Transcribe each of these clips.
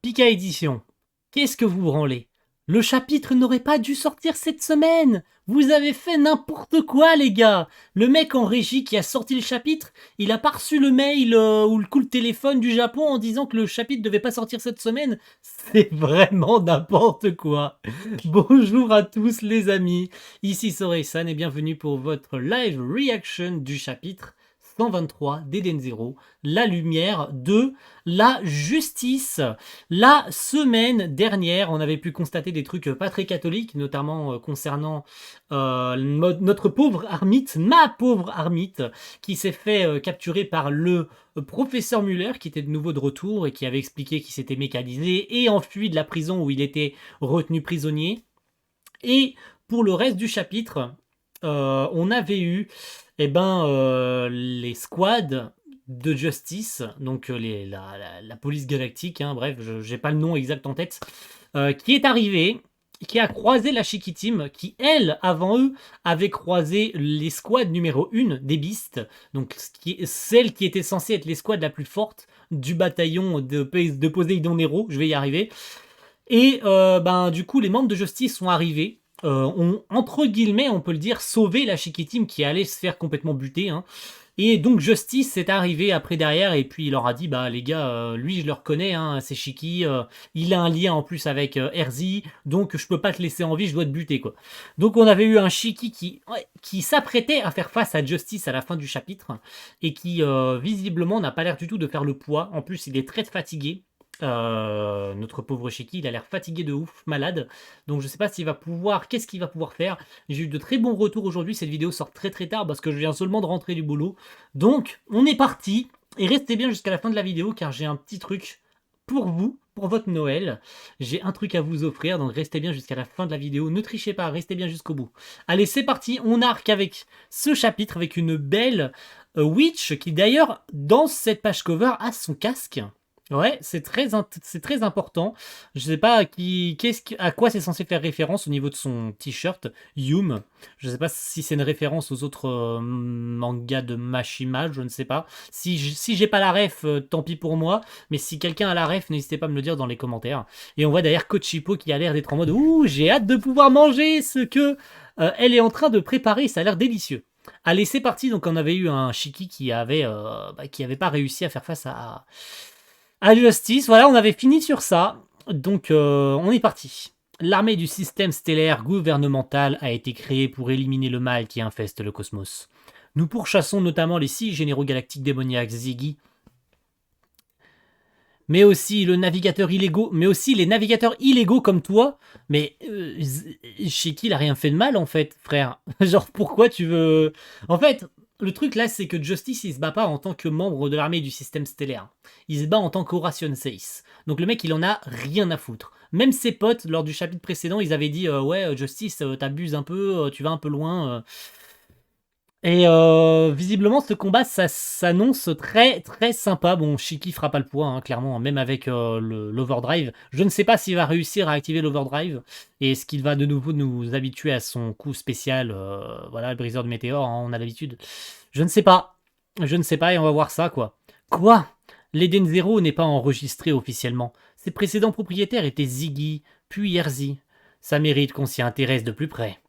Pika Édition, qu'est-ce que vous branlez? Le chapitre n'aurait pas dû sortir cette semaine. Vous avez fait n'importe quoi, les gars. Le mec en régie qui a sorti le chapitre, il a pas reçu le mail ou le coup de téléphone du Japon en disant que le chapitre devait pas sortir cette semaine. C'est vraiment n'importe quoi. Bonjour à tous les amis, ici Soresan et bienvenue pour votre live reaction du chapitre 123 d'Eden Zero, la lumière de la justice. La semaine dernière, on avait pu constater des trucs pas très catholiques, notamment concernant notre pauvre Armite, ma pauvre Armite, qui s'est fait capturer par le professeur Muller, qui était de nouveau de retour et qui avait expliqué qu'il s'était mécanisé et enfui de la prison où il était retenu prisonnier. Et pour le reste du chapitre, on avait eu les squads de Justice, donc la police galactique, hein, bref, j'ai pas le nom exact en tête, qui est arrivé, qui a croisé la Shiki Team, qui, elle, avant eux, avait croisé les squads numéro 1 des Beasts, donc celle qui était censée être les squads la plus forte du bataillon de Poséidon Nero, je vais y arriver. Et du coup, les membres de Justice sont arrivés, ont, entre guillemets, on peut le dire, sauvé la Shiki Team qui allait se faire complètement buter, hein. Et donc Justice est arrivé après derrière et puis il leur a dit bah les gars, lui je le reconnais, hein, c'est Shiki, il a un lien en plus avec Erzi, donc je peux pas te laisser en vie, je dois te buter quoi. Donc on avait eu un Shiki qui s'apprêtait à faire face à Justice à la fin du chapitre et qui visiblement n'a pas l'air du tout de faire le poids. En plus il est très fatigué. Notre pauvre Shiki, il a l'air fatigué de ouf, malade. Donc je sais pas s'il va pouvoir, qu'est-ce qu'il va pouvoir faire. J'ai eu de très bons retours aujourd'hui. Cette vidéo sort très très tard parce que je viens seulement de rentrer du boulot. Donc on est parti. Et restez bien jusqu'à la fin de la vidéo car j'ai un petit truc pour vous, pour votre Noël. J'ai un truc à vous offrir, donc restez bien jusqu'à la fin de la vidéo. Ne trichez pas, restez bien jusqu'au bout. Allez, c'est parti. On arque avec ce chapitre avec une belle Witch qui d'ailleurs dans cette page cover a son casque. Ouais, c'est très important. Je sais pas à quoi c'est censé faire référence au niveau de son t-shirt, Yum. Je sais pas si c'est une référence aux autres mangas de Mashima, je ne sais pas. Si j'ai pas la ref, tant pis pour moi. Mais si quelqu'un a la ref, n'hésitez pas à me le dire dans les commentaires. Et on voit d'ailleurs Kochipo qui a l'air d'être en mode ouh, j'ai hâte de pouvoir manger ce que elle est en train de préparer. Ça a l'air délicieux. Allez, c'est parti. Donc on avait eu un Shiki qui avait pas réussi à faire face à Justice. Voilà, on avait fini sur ça. Donc, on est parti. L'armée du système stellaire gouvernemental a été créée pour éliminer le mal qui infeste le cosmos. Nous pourchassons notamment les 6 généraux galactiques démoniaques Ziggy, mais aussi le navigateur illégaux, mais aussi les navigateurs illégaux comme toi. Mais Shiki, il a rien fait de mal en fait, frère. Genre, pourquoi tu veux... En fait, le truc là, c'est que Justice, il se bat pas en tant que membre de l'armée du système stellaire. Il se bat en tant qu'Horation Seis. Donc le mec, il en a rien à foutre. Même ses potes, lors du chapitre précédent, ils avaient dit ouais, Justice, t'abuses un peu, tu vas un peu loin. Et visiblement, ce combat, ça s'annonce très très sympa. Bon, Shiki fera pas le poids, hein, clairement, même avec l'overdrive. Je ne sais pas s'il va réussir à activer l'overdrive et est-ce qu'il va de nouveau nous habituer à son coup spécial. Voilà, le briseur de météores, hein, on a l'habitude. Je ne sais pas. Je ne sais pas et on va voir ça, quoi. Quoi? L'Eden Zero n'est pas enregistré officiellement. Ses précédents propriétaires étaient Ziggy, puis Erzi. Ça mérite qu'on s'y intéresse de plus près.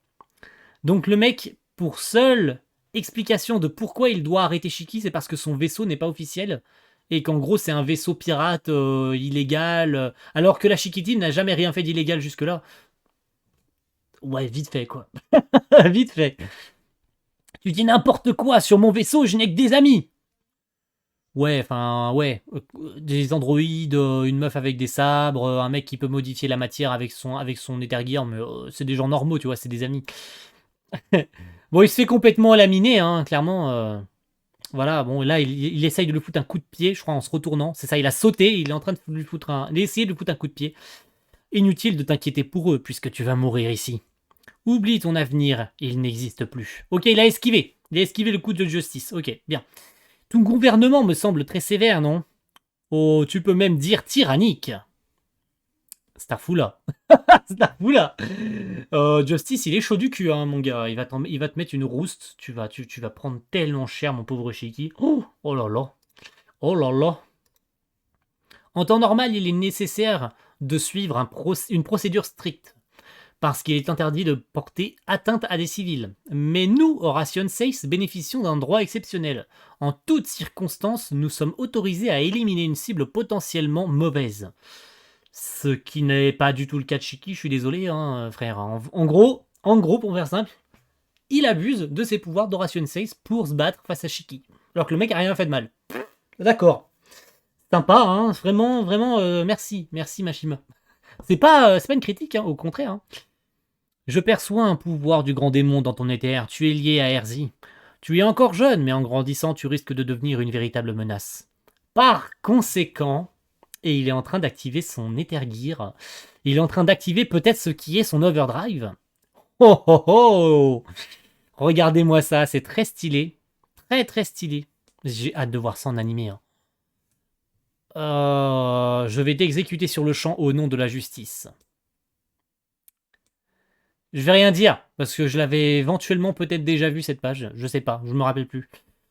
Donc le mec, pour seule explication de pourquoi il doit arrêter Shiki, c'est parce que son vaisseau n'est pas officiel et qu'en gros c'est un vaisseau pirate illégal, alors que la Shiki Team n'a jamais rien fait d'illégal jusque-là. Ouais, vite fait quoi. Vite fait. Tu dis n'importe quoi sur mon vaisseau, je n'ai que des amis. Ouais, enfin, ouais. Des androïdes, une meuf avec des sabres, un mec qui peut modifier la matière avec son Ether Gear, mais c'est des gens normaux, tu vois, c'est des amis. Bon, il se fait complètement laminer, hein, clairement. Voilà, bon, là, il essaye de lui foutre un coup de pied, je crois, en se retournant. C'est ça, il a sauté, il est en train de lui foutre d'essayer de lui foutre un coup de pied. Inutile de t'inquiéter pour eux, puisque tu vas mourir ici. Oublie ton avenir, il n'existe plus. Ok, il a esquivé. Il a esquivé le coup de justice. Ok, bien. Ton gouvernement me semble très sévère, non? Oh, tu peux même dire tyrannique. Starfoula. Starfoula. Justice, il est chaud du cul, hein, mon gars. Il va te mettre une rouste. Tu vas prendre tellement cher, mon pauvre Shiki. Oh, oh là là. Oh là là. En temps normal, il est nécessaire de suivre une procédure stricte, parce qu'il est interdit de porter atteinte à des civils. Mais nous, Horation 6, bénéficions d'un droit exceptionnel. En toutes circonstances, nous sommes autorisés à éliminer une cible potentiellement mauvaise. Ce qui n'est pas du tout le cas de Shiki, je suis désolé, hein, frère. En gros, pour faire simple, il abuse de ses pouvoirs d'Horation 6 pour se battre face à Shiki. Alors que le mec a rien fait de mal. D'accord. Sympa, hein, vraiment, vraiment, merci, Mashima. C'est pas une critique, hein, au contraire. Hein. Je perçois un pouvoir du grand démon dans ton éther, tu es lié à Erzi. Tu es encore jeune, mais en grandissant, tu risques de devenir une véritable menace. Par conséquent, et il est en train d'activer son Ether Gear, il est en train d'activer peut-être ce qui est son Overdrive. Oh oh oh! Regardez-moi ça, c'est très stylé. Très très stylé. J'ai hâte de voir ça en animé. Hein. Je vais t'exécuter sur le champ au nom de la justice. Je vais rien dire, parce que je l'avais éventuellement peut-être déjà vu cette page. Je sais pas, je me rappelle plus.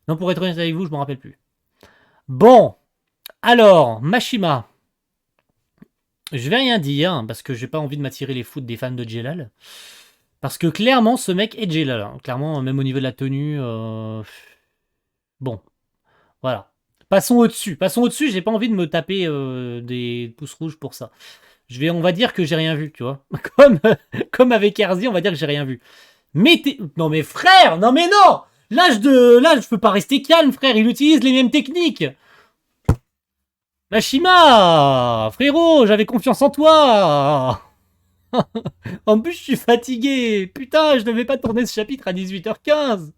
Non, pour être honnête avec vous, je me rappelle plus. Bon, alors, Mashima. Je vais rien dire, parce que j'ai pas envie de m'attirer les foudres des fans de Jelal. Parce que clairement, ce mec est Jelal. Hein. Clairement, même au niveau de la tenue... Bon, voilà. Passons au-dessus, j'ai pas envie de me taper des pouces rouges pour ça. On va dire que j'ai rien vu, tu vois. Comme avec Erzi, on va dire que j'ai rien vu. Mais non mais frère, non mais non. Là, je peux pas rester calme, frère. Il utilise les mêmes techniques. Mashima, frérot, j'avais confiance en toi. En plus, je suis fatigué. Putain, je devais pas tourner ce chapitre à 18h15.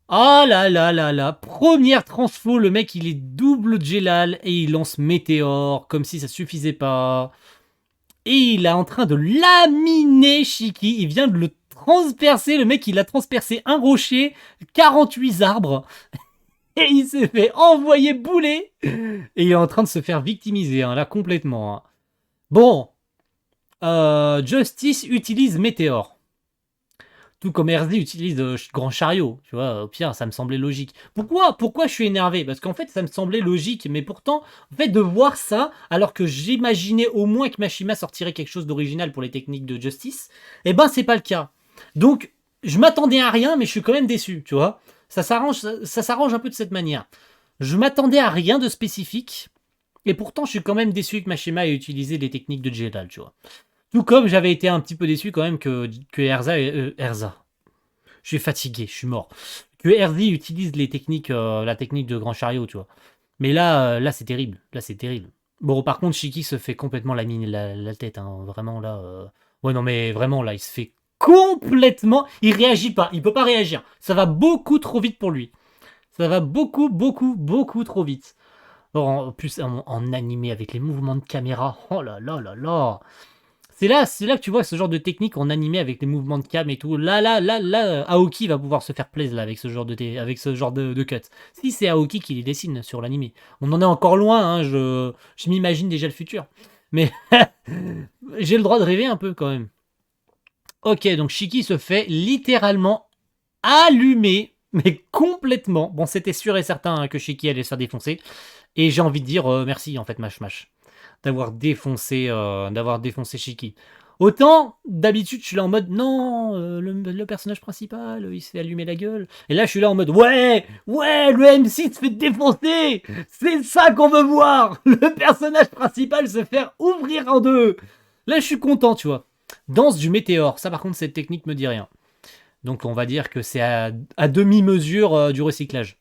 Ah là là là là. Première transfo, le mec, il est double Jelal et il lance Météore, comme si ça suffisait pas. Et il est en train de laminer Shiki. Il vient de le transpercer. Le mec, il a transpercé un rocher, 48 arbres. Et il s'est fait envoyer bouler. Et il est en train de se faire victimiser, hein, là, complètement. Hein. Bon. Justice utilise Météore. Tout comme RZ utilise Grand Chariot. Tu vois, au pire, ça me semblait logique. Pourquoi je suis énervé? Parce qu'en fait, ça me semblait logique. Mais pourtant, en fait, de voir ça, alors que j'imaginais au moins que Mashima sortirait quelque chose d'original pour les techniques de Justice, eh ben, c'est pas le cas. Donc, je m'attendais à rien, mais je suis quand même déçu, tu vois. Ça s'arrange un peu de cette manière. Je m'attendais à rien de spécifique, et pourtant, je suis quand même déçu que Mashima ait utilisé les techniques de Jedal, tu vois. Tout comme j'avais été un petit peu déçu quand même que Erza... Erza. Je suis fatigué, je suis mort. Que Erzi utilise les techniques, la technique de Grand Chariot, tu vois. Mais là c'est terrible. Là, c'est terrible. Bon, par contre, Shiki se fait complètement laminer la tête. Hein. Vraiment, là... Ouais, non, mais vraiment, là, il se fait complètement... Il réagit pas. Il peut pas réagir. Ça va beaucoup trop vite pour lui. Ça va beaucoup, beaucoup, beaucoup trop vite. Or, en plus, en animé, avec les mouvements de caméra. Oh là là là là. C'est là que tu vois ce genre de technique en animé avec les mouvements de cam et tout. Là, Aoki va pouvoir se faire plaisir là, avec ce genre de cut. Si c'est Aoki qui les dessine sur l'animé. On en est encore loin, hein, je m'imagine déjà le futur. Mais j'ai le droit de rêver un peu quand même. Ok, donc Shiki se fait littéralement allumer, mais complètement. Bon, c'était sûr et certain hein, que Shiki allait se faire défoncer. Et j'ai envie de dire merci en fait, Mash. D'avoir défoncé Shiki. Autant, d'habitude, je suis là en mode, non, le personnage principal, il se fait allumer la gueule. Et là, je suis là en mode, ouais, le MC se fait défoncer. C'est ça qu'on veut voir. Le personnage principal se faire ouvrir en deux. Là, je suis content, tu vois. Danse du météore. Ça, par contre, cette technique me dit rien. Donc, on va dire que c'est à demi-mesure du recyclage.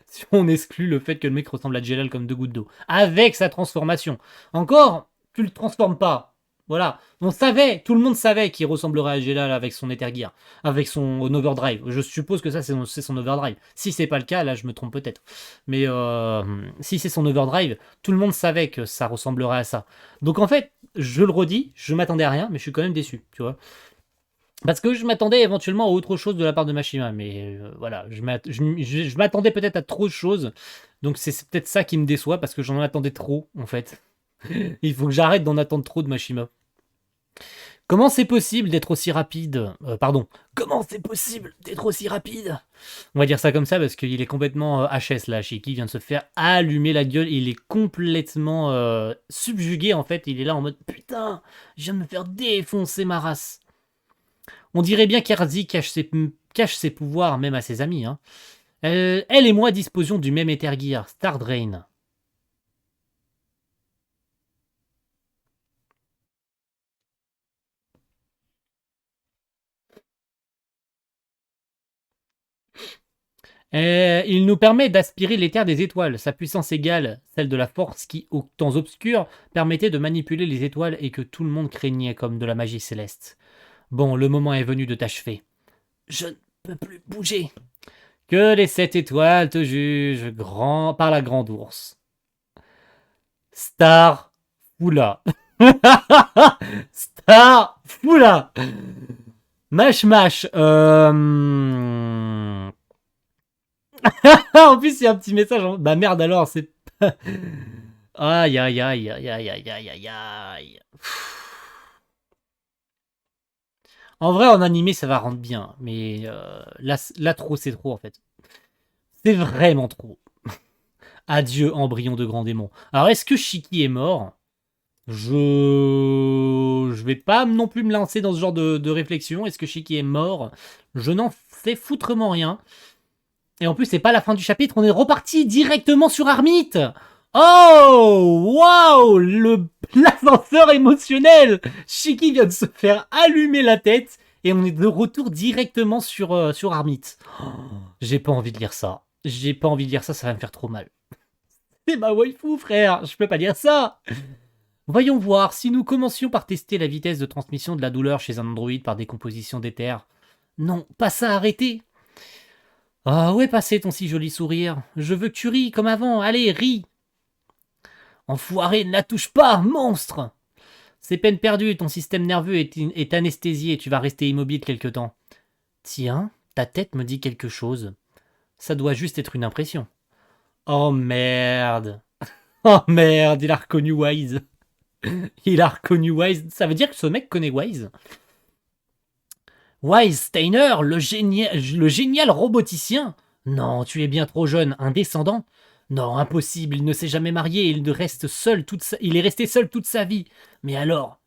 Si on exclut le fait que le mec ressemble à Jelal comme deux gouttes d'eau. Avec sa transformation. Encore, tu le transformes pas. Voilà. Tout le monde savait qu'il ressemblerait à Jelal avec son Ether Gear. Avec son overdrive. Je suppose que ça, c'est son overdrive. Si c'est pas le cas, là, je me trompe peut-être. Mais si c'est son overdrive, tout le monde savait que ça ressemblerait à ça. Donc en fait, je le redis, je m'attendais à rien, mais je suis quand même déçu, tu vois. Parce que je m'attendais éventuellement à autre chose de la part de Mashima, mais voilà, je m'attendais peut-être à trop de choses, donc c'est peut-être ça qui me déçoit, parce que j'en attendais trop, en fait. Il faut que j'arrête d'en attendre trop de Mashima. Comment c'est possible d'être aussi rapide Pardon. Comment c'est possible d'être aussi rapide? On va dire ça comme ça parce qu'il est complètement HS là. Shiki vient de se faire allumer la gueule. Il est complètement subjugué en fait. Il est là en mode putain, je viens de me faire défoncer ma race. On dirait bien qu'Erzi cache ses pouvoirs même à ses amis. Hein. Elle et moi disposions du même Ether Gear, Star Drain. Il nous permet d'aspirer l'éther des étoiles. Sa puissance égale celle de la force qui, aux temps obscurs, permettait de manipuler les étoiles et que tout le monde craignait comme de la magie céleste. Bon, le moment est venu de t'achever. Je ne peux plus bouger. Que les 7 étoiles te jugent par la grande ours. Star Fula. Star Fula. Mash Mash. En plus, il y a un petit message. Bah merde alors, c'est... Aïe, aïe, aïe, aïe, aïe, aïe, aïe, aïe, aïe. En vrai, en animé, ça va rendre bien. Mais là, trop, c'est trop, en fait. C'est vraiment trop. Adieu, embryon de grand démon. Alors, est-ce que Shiki est mort? Je vais pas non plus me lancer dans ce genre de réflexion. Est-ce que Shiki est mort? Je n'en sais foutrement rien. Et en plus, c'est pas la fin du chapitre. On est reparti directement sur Armite. Oh, waouh, l'ascenseur émotionnel. Shiki vient de se faire allumer la tête et on est de retour directement sur Armite. Oh, j'ai pas envie de lire ça. J'ai pas envie de lire ça, ça va me faire trop mal. C'est ma waifu, frère. Je peux pas lire ça. Voyons voir, si nous commencions par tester la vitesse de transmission de la douleur chez un androïde par décomposition d'éther. Non, pas ça, arrêtez. Ah, où est passé ton si joli sourire? Je veux que tu ris comme avant, allez, ris. Enfoiré, ne la touche pas, monstre! C'est peine perdue, ton système nerveux est anesthésié et tu vas rester immobile quelque temps. Tiens, ta tête me dit quelque chose. Ça doit juste être une impression. Oh merde! Oh merde, il a reconnu Wise. Il a reconnu Wise. Ça veut dire que ce mec connaît Wise. Wise Steiner, le génial roboticien. Non, tu es bien trop jeune, un descendant. Non, impossible, il ne s'est jamais marié, il est resté seul toute sa vie. Mais alors?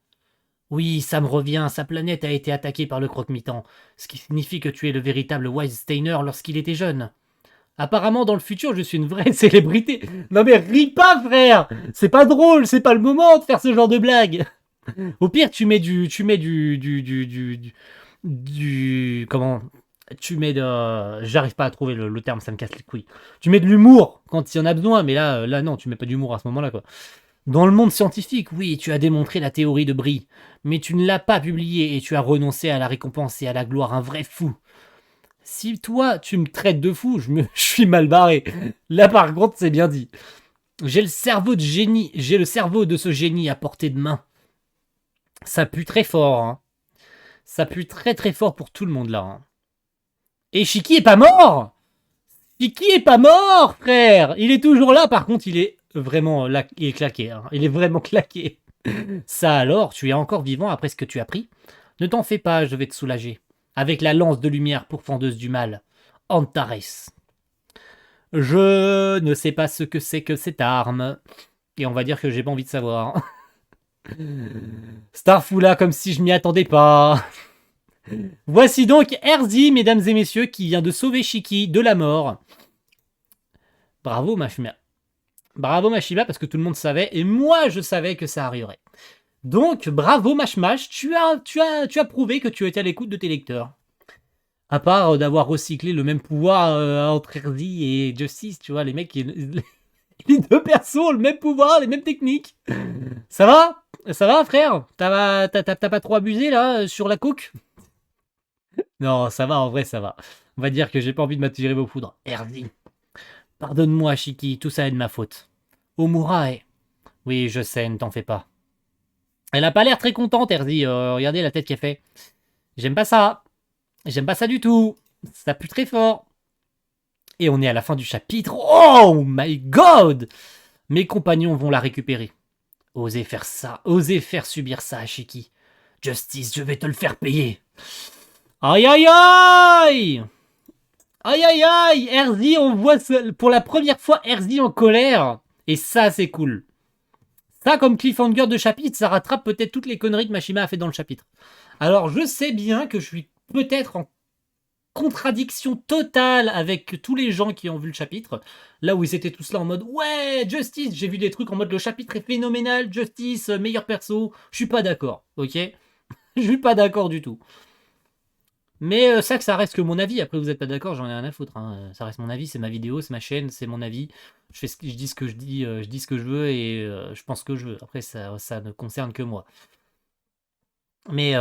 Oui, ça me revient, sa planète a été attaquée par le croque-mitant, ce qui signifie que tu es le véritable Wise Steiner lorsqu'il était jeune. Apparemment, dans le futur, je suis une vraie célébrité. Non mais ris pas, frère. C'est pas drôle, c'est pas le moment de faire ce genre de blague. Au pire, tu mets comment? Tu mets de... J'arrive pas à trouver le terme, ça me casse les couilles. Tu mets de l'humour quand il y en a besoin, mais là non, tu mets pas d'humour à ce moment-là, quoi. Dans le monde scientifique, oui, tu as démontré la théorie de Brie, mais tu ne l'as pas publiée et tu as renoncé à la récompense et à la gloire, un vrai fou. Si toi, tu me traites de fou, je suis mal barré. Là, par contre, c'est bien dit. J'ai le cerveau de ce génie à portée de main. Ça pue très fort, hein. Ça pue très très fort pour tout le monde, là. Hein. Et Shiki est pas mort! Shiki est pas mort, frère! Il est toujours là, par contre, il est vraiment là, il est claqué. Hein. Il est vraiment claqué. Ça alors, tu es encore vivant après ce que tu as pris? Ne t'en fais pas, je vais te soulager. Avec la lance de lumière pourfendeuse du mal. Antares. Je ne sais pas ce que c'est que cette arme. Et on va dire que j'ai pas envie de savoir. Starfula comme si je m'y attendais pas. Voici donc Erzi, mesdames et messieurs, qui vient de sauver Shiki de la mort. Bravo Mashima. Bravo Mashima, parce que tout le monde savait, et moi je savais que ça arriverait. Donc, bravo Mashmash, tu as prouvé que tu étais à l'écoute de tes lecteurs. À part d'avoir recyclé le même pouvoir entre Erzi et Justice, tu vois, les mecs, les deux persos ont le même pouvoir, les mêmes techniques. Ça va? Ça va, frère? T'as pas trop abusé, là, sur la coke? Non, ça va, en vrai, ça va. On va dire que j'ai pas envie de m'attirer vos foudres. Erzi. Pardonne-moi, Shiki, tout ça est de ma faute. Omura est... Oui, je sais, ne t'en fais pas. Elle a pas l'air très contente, Erzi. Regardez la tête qu'elle fait. J'aime pas ça. J'aime pas ça du tout. Ça pue très fort. Et on est à la fin du chapitre. Oh my god! Mes compagnons vont la récupérer. Osez faire ça. Osez faire subir ça à Shiki. Justice, je vais te le faire payer. Aïe aïe aïe. Aïe aïe aïe. Erzi, on voit pour la première fois Erzi en colère. Et ça, c'est cool. Ça, comme cliffhanger de chapitre, ça rattrape peut-être toutes les conneries que Mashima a fait dans le chapitre. Alors, je sais bien que je suis peut-être en contradiction totale avec tous les gens qui ont vu le chapitre. Là où ils étaient tous là en mode ouais, Justice, j'ai vu des trucs en mode le chapitre est phénoménal, Justice, meilleur perso. Je suis pas d'accord, ok. Je suis pas d'accord du tout. Mais ça reste que mon avis. Après, vous êtes pas d'accord, j'en ai rien à foutre. Hein. Ça reste mon avis, c'est ma vidéo, c'est ma chaîne, c'est mon avis. Je dis ce que je dis, je dis ce que je veux et je pense ce que je veux. Après, ça ne concerne que moi. Mais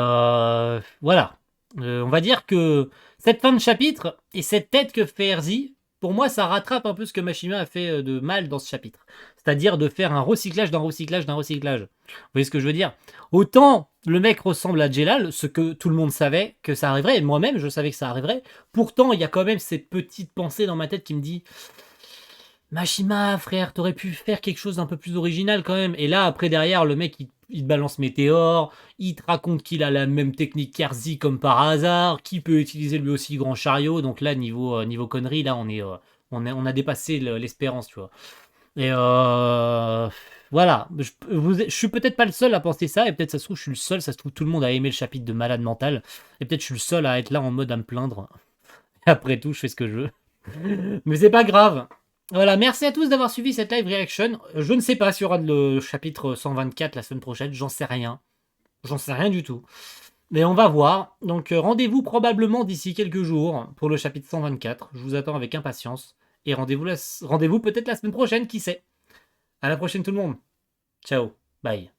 voilà. On va dire que cette fin de chapitre et cette tête que fait Erzi, pour moi, ça rattrape un peu ce que Mashima a fait de mal dans ce chapitre. C'est-à-dire de faire un recyclage d'un recyclage d'un recyclage. Vous voyez ce que je veux dire? Autant le mec ressemble à Jelal, ce que tout le monde savait que ça arriverait, et moi-même je savais que ça arriverait. Pourtant, il y a quand même cette petite pensée dans ma tête qui me dit Mashima, frère, t'aurais pu faire quelque chose d'un peu plus original quand même. Et là, après, derrière, le mec, il te balance Météore, il te raconte qu'il a la même technique qu'Erzi comme par hasard, qu'il peut utiliser lui aussi Grand Chariot. Donc là, niveau conneries, là, on a dépassé l'espérance, tu vois. Et voilà, je suis peut-être pas le seul à penser ça, et peut-être ça se trouve, je suis le seul, ça se trouve, tout le monde a aimé le chapitre de Malade Mental, et peut-être je suis le seul à être là en mode à me plaindre. Après tout, je fais ce que je veux. Mais c'est pas grave. Voilà, merci à tous d'avoir suivi cette live reaction. Je ne sais pas s'il y aura le chapitre 124 la semaine prochaine, j'en sais rien. J'en sais rien du tout. Mais on va voir. Donc rendez-vous probablement d'ici quelques jours pour le chapitre 124. Je vous attends avec impatience. Et rendez-vous peut-être la semaine prochaine, qui sait. À la prochaine tout le monde. Ciao. Bye.